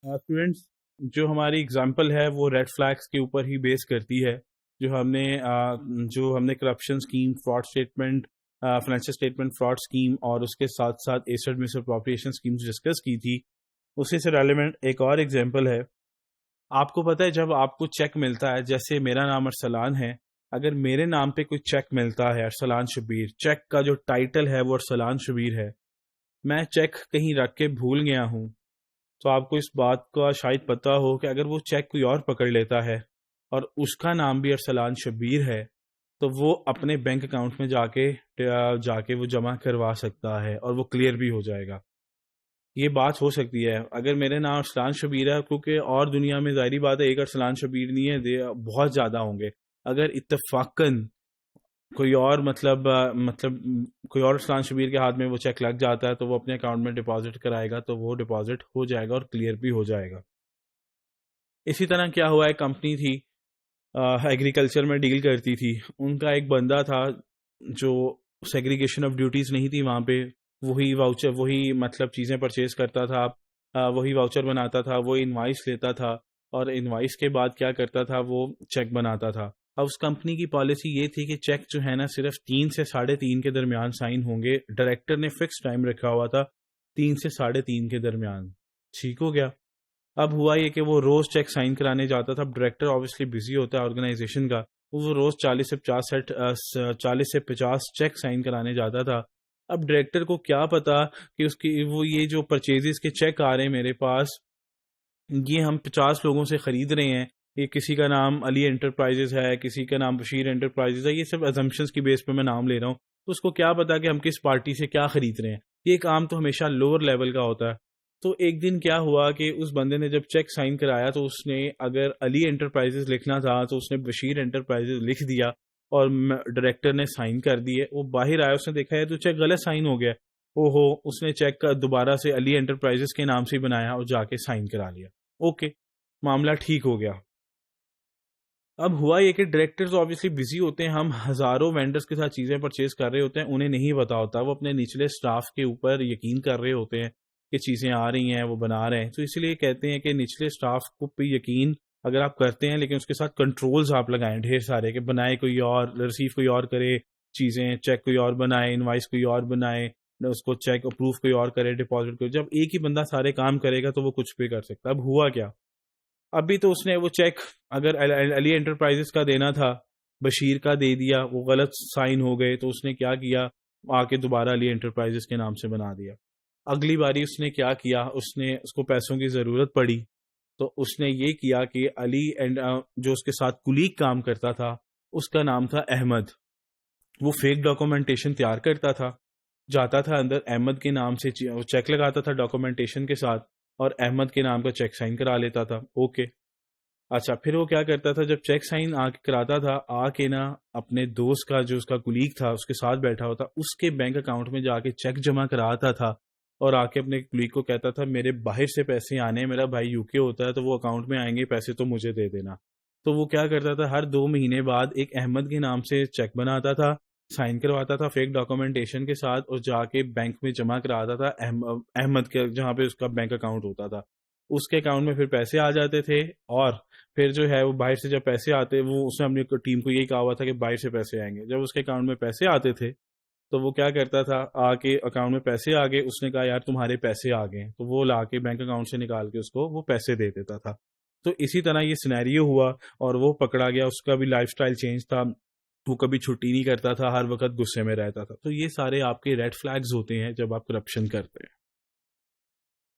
Students, جو ہماری example ہے وہ ریڈ فلیگس کے اوپر ہی بیس کرتی ہے. جو ہم نے corruption scheme, fraud statement, financial statement fraud scheme اور اس کے ساتھ ساتھ ایسٹ مس اپروپریشن اسکیمز ڈسکس کی تھی، اسی سے ریلیونٹ ایک اور ایگزامپل ہے. آپ کو پتہ ہے جب آپ کو چیک ملتا ہے، جیسے میرا نام ارسلان ہے، اگر میرے نام پہ کوئی چیک ملتا ہے ارسلان شبیر، چیک کا جو ٹائٹل ہے وہ ارسلان شبیر ہے، میں چیک کہیں رکھ کے بھول گیا ہوں، تو آپ کو اس بات کا شاید پتہ ہو کہ اگر وہ چیک کوئی اور پکڑ لیتا ہے اور اس کا نام بھی ارسلان شبیر ہے، تو وہ اپنے بینک اکاؤنٹ میں جا کے وہ جمع کروا سکتا ہے اور وہ کلیئر بھی ہو جائے گا. یہ بات ہو سکتی ہے. اگر میرے نام ارسلان شبیر ہے، کیونکہ اور دنیا میں ظاہری بات ہے ایک ارسلان شبیر نہیں ہے، بہت زیادہ ہوں گے. اگر اتفاقاً کوئی اور مطلب کوئی اور ارسلان شبیر کے ہاتھ میں وہ چیک لگ جاتا ہے تو وہ اپنے اکاؤنٹ میں ڈپازٹ کرائے گا، تو وہ ڈپازٹ ہو جائے گا اور کلیئر بھی ہو جائے گا. اسی طرح کیا ہوا، ایک کمپنی تھی ایگریکلچر میں ڈیل کرتی تھی، ان کا ایک بندہ تھا جو سیگریگیشن آف ڈیوٹیز نہیں تھی وہاں پہ، وہی مطلب چیزیں پرچیز کرتا تھا، وہی واؤچر بناتا تھا، وہی انوائس لیتا تھا، اور انوائس کے بعد کیا کرتا تھا، وہ چیک بناتا تھا. اب اس کمپنی کی پالیسی یہ تھی کہ چیک جو ہے نا صرف 3 سے 3:30 کے درمیان سائن ہوں گے. ڈائریکٹر نے فکس ٹائم رکھا ہوا تھا 3 سے 3:30 کے درمیان. ٹھیک ہو گیا. اب ہوا یہ کہ وہ روز چیک سائن کرانے جاتا تھا. ڈائریکٹر آبویسلی بزی ہوتا ہے آرگنائزیشن کا، وہ روز 40 سے 50 چیک سائن کرانے جاتا تھا. اب ڈائریکٹر کو کیا پتا کہ یہ جو پرچیزز کے چیک آ رہے ہیں میرے پاس، یہ ہم 50 لوگوں سے خرید رہے ہیں، یہ کسی کا نام علی انٹرپرائزز ہے، کسی کا نام بشیر انٹرپرائزز ہے، یہ سب ازمپشنز کی بیس پہ میں نام لے رہا ہوں، تو اس کو کیا پتا کہ ہم کس پارٹی سے کیا خرید رہے ہیں. یہ کام تو ہمیشہ لوور لیول کا ہوتا ہے. تو ایک دن کیا ہوا کہ اس بندے نے جب چیک سائن کرایا تو اس نے اگر علی انٹرپرائزز لکھنا تھا تو اس نے بشیر انٹرپرائزز لکھ دیا اور ڈائریکٹر نے سائن کر دیے. وہ باہر آیا، اس نے دیکھا ہے تو چیک غلط سائن ہو گیا. اس نے چیک کا دوبارہ سے علی انٹرپرائزز کے نام سے بنایا اور جا کے سائن کرا لیا. اوکے، معاملہ ٹھیک ہو گیا. اب ہوا یہ کہ ڈائریکٹرز آبویسلی بزی ہوتے ہیں، ہم ہزاروں وینڈرز کے ساتھ چیزیں پرچیز کر رہے ہوتے ہیں، انہیں نہیں پتا ہوتا، وہ اپنے نچلے سٹاف کے اوپر یقین کر رہے ہوتے ہیں کہ چیزیں آ رہی ہیں، وہ بنا رہے ہیں. تو اس لیے کہتے ہیں کہ نچلے سٹاف کو پہ یقین اگر آپ کرتے ہیں لیکن اس کے ساتھ کنٹرولز آپ لگائیں ڈھیر سارے، کہ بنائے کوئی اور، ریسیو کوئی اور کرے چیزیں، چیک کوئی اور بنائے، انوائس کوئی اور بنائے، اس کو چیک اپروو کوئی اور کرے، ڈپازٹ کوئی. جب ایک ہی بندہ سارے کام کرے گا تو وہ کچھ بھی کر سکتا. اب ہوا کیا، ابھی تو اس نے وہ چیک اگر علی انٹرپرائزز کا دینا تھا، بشیر کا دے دیا، وہ غلط سائن ہو گئے، تو اس نے کیا کیا، آ کے دوبارہ علی انٹرپرائزز کے نام سے بنا دیا. اگلی باری اس نے کیا کیا، اس کو پیسوں کی ضرورت پڑی تو اس نے یہ کیا کہ علی جو اس کے ساتھ کلیگ کام کرتا تھا اس کا نام تھا احمد، وہ فیک ڈاکومنٹیشن تیار کرتا تھا، جاتا تھا اندر احمد کے نام سے چیک لگاتا تھا ڈاکومنٹیشن کے ساتھ اور احمد کے نام کا چیک سائن کرا لیتا تھا. اوکے، اچھا، پھر وہ کیا کرتا تھا، جب چیک سائن آ کے کراتا تھا، آ کے نا اپنے دوست کا جو اس کا کلیگ تھا اس کے ساتھ بیٹھا ہوتا، اس کے بینک اکاؤنٹ میں جا کے چیک جمع کراتا تھا اور آ کے اپنے کلیگ کو کہتا تھا میرے باہر سے پیسے آنے ہیں، میرا بھائی یو کے ہوتا ہے تو وہ اکاؤنٹ میں آئیں گے پیسے تو مجھے دے دینا. تو وہ کیا کرتا تھا، ہر 2 مہینے بعد ایک احمد کے نام سے چیک بناتا تھا، سائن کرواتا تھا فیک ڈاکومنٹیشن کے ساتھ اور جا کے بینک میں جمع کراتا تھا احمد کے جہاں پہ اس کا بینک اکاؤنٹ ہوتا تھا. اس کے اکاؤنٹ میں پھر پیسے آ جاتے تھے اور پھر جو ہے وہ باہر سے جب پیسے آتے، وہ اس نے اپنی ٹیم کو یہی کہا ہوا تھا کہ باہر سے پیسے آئیں گے. جب اس کے اکاؤنٹ میں پیسے آتے تھے تو وہ کیا کرتا تھا، آ کے اکاؤنٹ میں پیسے آ گئے، اس نے کہا یار تمہارے پیسے آ گئے، تو وہ لا کے بینک اکاؤنٹ سے نکال کے اس کو وہ پیسے دے دیتا تھا. تو اسی طرح یہ سینیریو ہوا اور وہ پکڑا گیا. اس کا بھی لائف سٹائل چینج تھا، وہ کبھی چھٹی نہیں کرتا تھا، ہر وقت غصے میں رہتا تھا. تو یہ سارے آپ کے ریڈ فلیگز ہوتے ہیں جب آپ کرپشن کرتے ہیں.